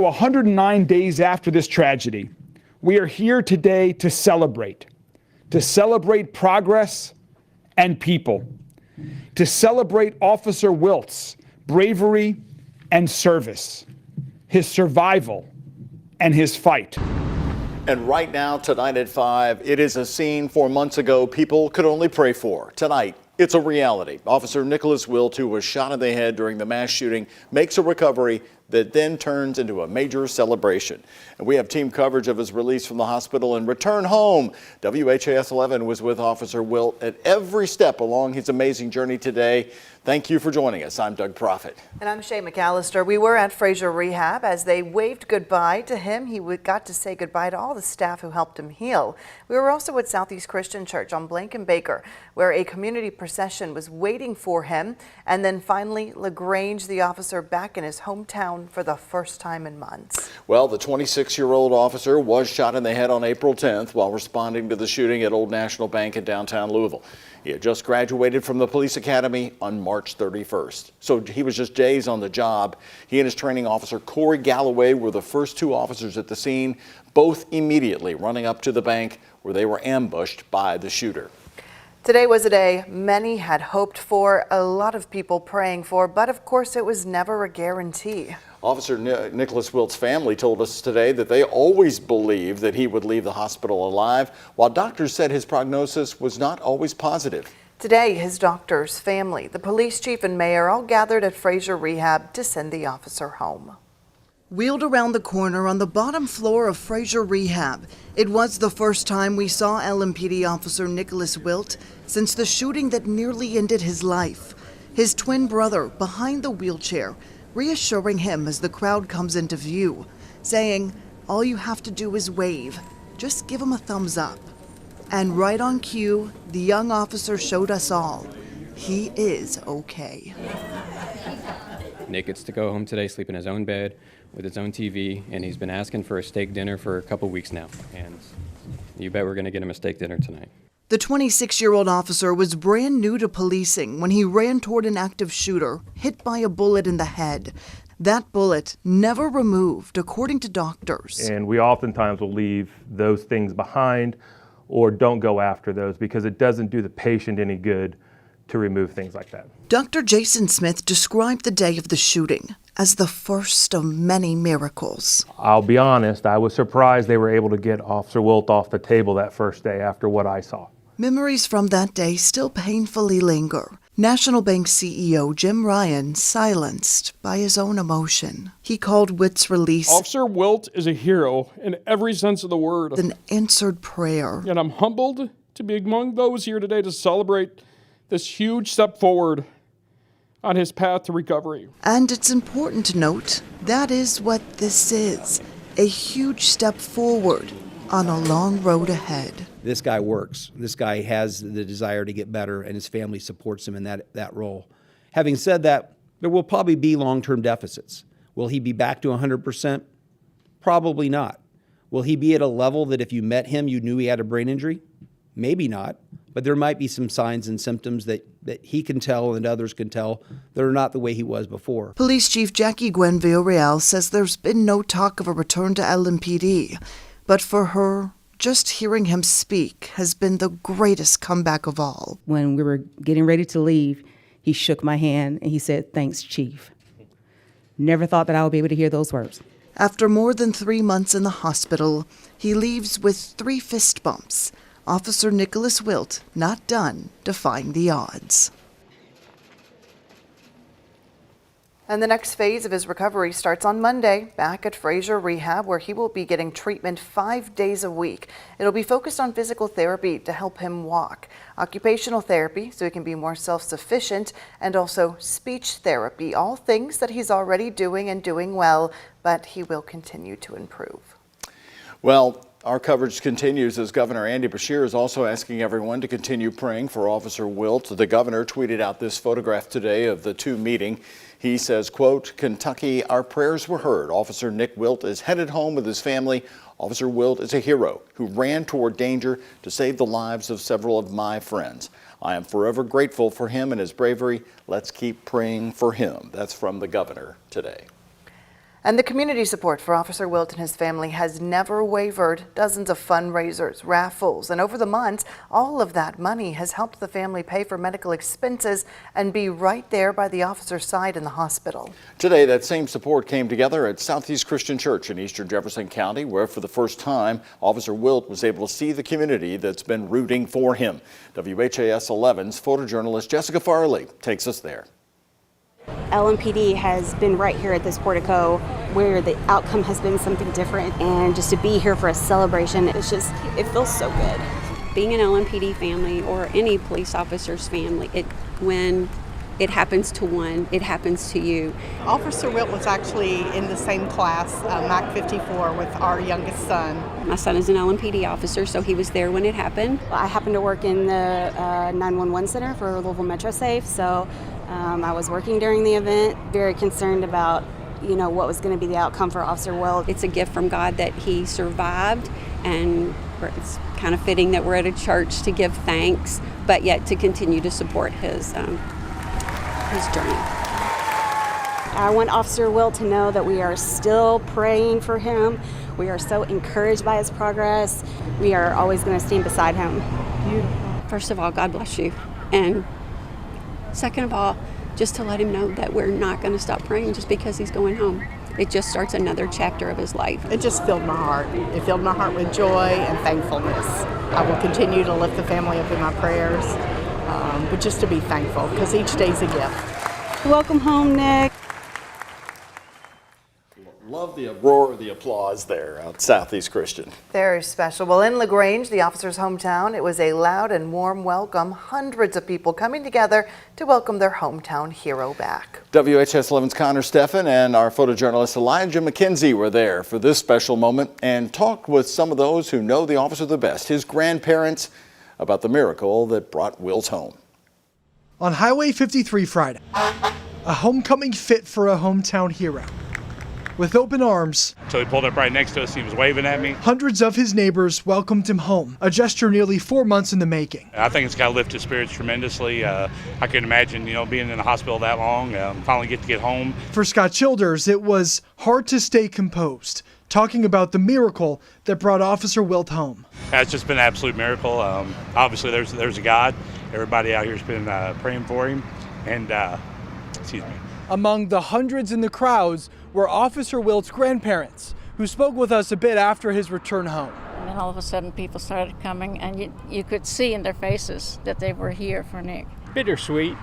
109 days after this tragedy, we are here today to celebrate progress and people, to celebrate Officer Wilts' bravery and service, his survival and his fight. And right now, tonight at 5, it is a scene 4 months ago people could only pray for. Tonight, it's a reality. Officer Nicholas Wilt, who was shot in the head during the mass shooting, makes a recovery that then turns into a major celebration. And we have team coverage of his release from the hospital and return home. WHAS11 was with Officer Wilt at every step along his amazing journey today. Thank you for joining us. I'm Doug Proffitt. And I'm Shay McAllister. We were at Fraser Rehab as they waved goodbye to him. He got to say goodbye to all the staff who helped him heal. We were also at Southeast Christian Church on Blank and Baker, where a community procession was waiting for him. And then finally, LaGrange, the officer, back in his hometown for the first time in months. Well, the 26-year-old officer was shot in the head on April 10th while responding to the shooting at Old National Bank in downtown Louisville. He had just graduated from the police academy on March 31st. So he was just days on the job. He and his training officer, Corey Galloway, were the first two officers at the scene, both immediately running up to the bank where they were ambushed by the shooter. Today was a day many had hoped for, a lot of people praying for, but of course it was never a guarantee. Officer Nicholas Wilt's family told us today that they always believed that he would leave the hospital alive, while doctors said his prognosis was not always positive. Today, his doctors, family, the police chief and mayor all gathered at Fraser Rehab to send the officer home. Wheeled around the corner on the bottom floor of Fraser Rehab, it was the first time we saw LMPD officer Nicholas Wilt since the shooting that nearly ended his life. His twin brother behind the wheelchair, reassuring him as the crowd comes into view, saying, "All you have to do is wave. Just give him a thumbs up." And right on cue, the young officer showed us all, he is okay. Nick gets to go home today, sleep in his own bed with his own TV, and he's been asking for a steak dinner for a couple weeks now. And you bet we're going to get him a steak dinner tonight. The 26-year-old officer was brand new to policing when he ran toward an active shooter, hit by a bullet in the head. That bullet never removed, according to doctors. And we oftentimes will leave those things behind or don't go after those because it doesn't do the patient any good to remove things like that. Dr. Jason Smith described the day of the shooting as the first of many miracles. I'll be honest, I was surprised they were able to get Officer Wilt off the table that first day after what I saw. Memories from that day still painfully linger. National Bank CEO Jim Ryan silenced by his own emotion. He called Wilt's release Officer Wilt is a hero in every sense of the word. An answered prayer. And I'm humbled to be among those here today to celebrate this huge step forward on his path to recovery. And it's important to note that is what this is, a huge step forward on a long road ahead. This guy works. This guy has the desire to get better, and his family supports him in that role. Having said that, there will probably be long-term deficits. Will he be back to 100%? Probably not. Will he be at a level that if you met him, you knew he had a brain injury? Maybe not, but there might be some signs and symptoms that he can tell and others can tell that are not the way he was before. Police Chief Jackie Gwen Villarreal says there's been no talk of a return to LMPD, but for her, just hearing him speak has been the greatest comeback of all. When we were getting ready to leave, he shook my hand and he said, "Thanks, Chief." Never thought that I would be able to hear those words. After more than 3 months in the hospital, he leaves with 3 fist bumps. Officer Nicholas Wilt not done defying the odds. And the next phase of his recovery starts on Monday, back at Fraser Rehab, where he will be getting treatment 5 days a week. It'll be focused on physical therapy to help him walk, occupational therapy so he can be more self-sufficient, and also speech therapy, all things that he's already doing and doing well, but he will continue to improve. Well, our coverage continues as Governor Andy Beshear is also asking everyone to continue praying for Officer Wilt. The governor tweeted out this photograph today of the two meeting. He says, quote, "Kentucky, our prayers were heard. Officer Nick Wilt is headed home with his family. Officer Wilt is a hero who ran toward danger to save the lives of several of my friends. I am forever grateful for him and his bravery. Let's keep praying for him." That's from the governor today. And the community support for Officer Wilt and his family has never wavered. Dozens of fundraisers, raffles, and over the months, all of that money has helped the family pay for medical expenses and be right there by the officer's side in the hospital. Today, that same support came together at Southeast Christian Church in eastern Jefferson County, where for the first time, Officer Wilt was able to see the community that's been rooting for him. WHAS 11's photojournalist Jessica Farley takes us there. LMPD has been right here at this portico where the outcome has been something different, and just to be here for a celebration, it feels so good. Being an LMPD family or any police officer's family, when it happens to one, it happens to you. Officer Wilt was actually in the same class, MAC 54, with our youngest son. My son is an LMPD officer, so he was there when it happened. I happen to work in the 911 center for Louisville Metro Safe, so I was working during the event, very concerned about what was going to be the outcome for Officer Wilt. It's a gift from God that he survived, and it's kind of fitting that we're at a church to give thanks, but yet to continue to support his journey. I want Officer Wilt to know that we are still praying for him. We are so encouraged by his progress. We are always going to stand beside him. First of all, God bless you. And second of all, just to let him know that we're not going to stop praying just because he's going home. It just starts another chapter of his life. It just filled my heart. It filled my heart with joy and thankfulness. I will continue to lift the family up in my prayers, but just to be thankful, because each day's a gift. Welcome home, Nick. Love the roar of the applause there at Southeast Christian. Very special. Well, in LaGrange, the officer's hometown, it was a loud and warm welcome. Hundreds of people coming together to welcome their hometown hero back. WHS 11's Connor Steffen and our photojournalist Elijah McKenzie were there for this special moment and talked with some of those who know the officer the best, his grandparents, about the miracle that brought Wilts home. On Highway 53 Friday, a homecoming fit for a hometown hero. With open arms, so he pulled up right next to us. He was waving at me. Hundreds of his neighbors welcomed him home, a gesture nearly 4 months in the making. I think it's got to lift his spirits tremendously. I couldn't imagine, being in the hospital that long. Finally get home. For Scott Childers, it was hard to stay composed, talking about the miracle that brought Officer Wilt home. It's just been an absolute miracle. Obviously, there's a God. Everybody out here's been praying for him, and excuse me. Among the hundreds in the crowds were Officer Wilt's grandparents, who spoke with us a bit after his return home. And then all of a sudden people started coming, and you could see in their faces that they were here for Nick. Bittersweet,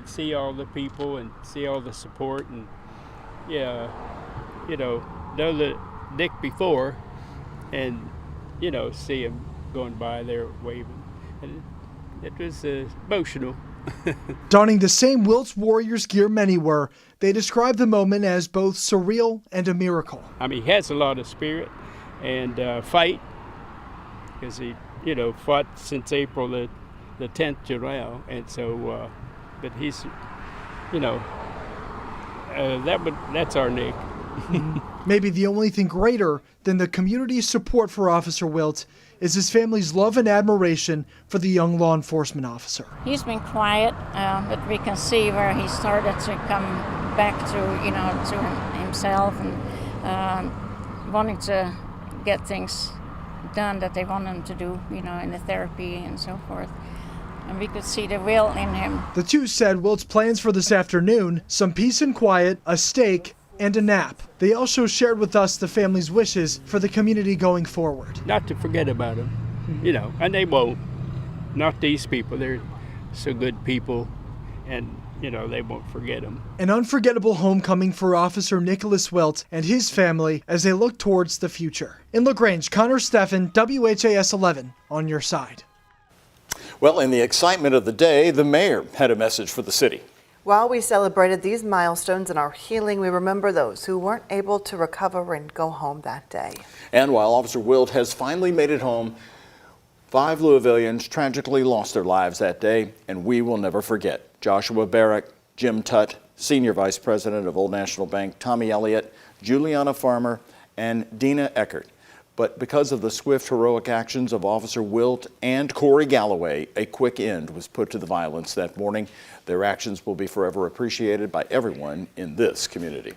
see all the people and see all the support, and know the Nick before, and see him going by there waving, and it was emotional. Donning the same Wilts Warriors gear many were, they described the moment as both surreal and a miracle. He has a lot of spirit and fight, because he, fought since April the 10th to now, and so, but he's, that's our Nick. Maybe the only thing greater than the community's support for Officer Wilt is his family's love and admiration for the young law enforcement officer. He's been quiet, but we can see where he started to come back to himself and wanting to get things done that they want him to do, in the therapy and so forth. And we could see the will in him. The two said Wilt's plans for this afternoon, some peace and quiet, a steak, and a nap. They also shared with us the family's wishes for the community going forward. Not to forget about him, and they won't. Not these people. They're so good people, and, they won't forget him. An unforgettable homecoming for Officer Nicholas Wilt and his family as they look towards the future. In LaGrange, Connor Steffen, WHAS 11, on your side. Well, in the excitement of the day, the mayor had a message for the city. While we celebrated these milestones in our healing, we remember those who weren't able to recover and go home that day. And while Officer Wilt has finally made it home, 5 Louisvillians tragically lost their lives that day, and we will never forget. Joshua Barrick, Jim Tutt, Senior Vice President of Old National Bank, Tommy Elliott, Juliana Farmer, and Dina Eckert. But because of the swift, heroic actions of Officer Wilt and Corey Galloway, a quick end was put to the violence that morning. Their actions will be forever appreciated by everyone in this community.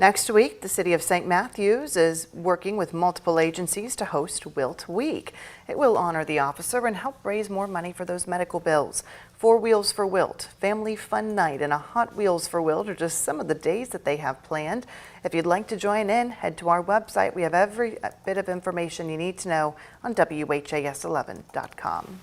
Next week, the City of St. Matthews is working with multiple agencies to host Wilt Week. It will honor the officer and help raise more money for those medical bills. 4 Wheels for Wilt, Family Fun Night, and a Hot Wheels for Wilt are just some of the days that they have planned. If you'd like to join in, head to our website. We have every bit of information you need to know on WHAS11.com.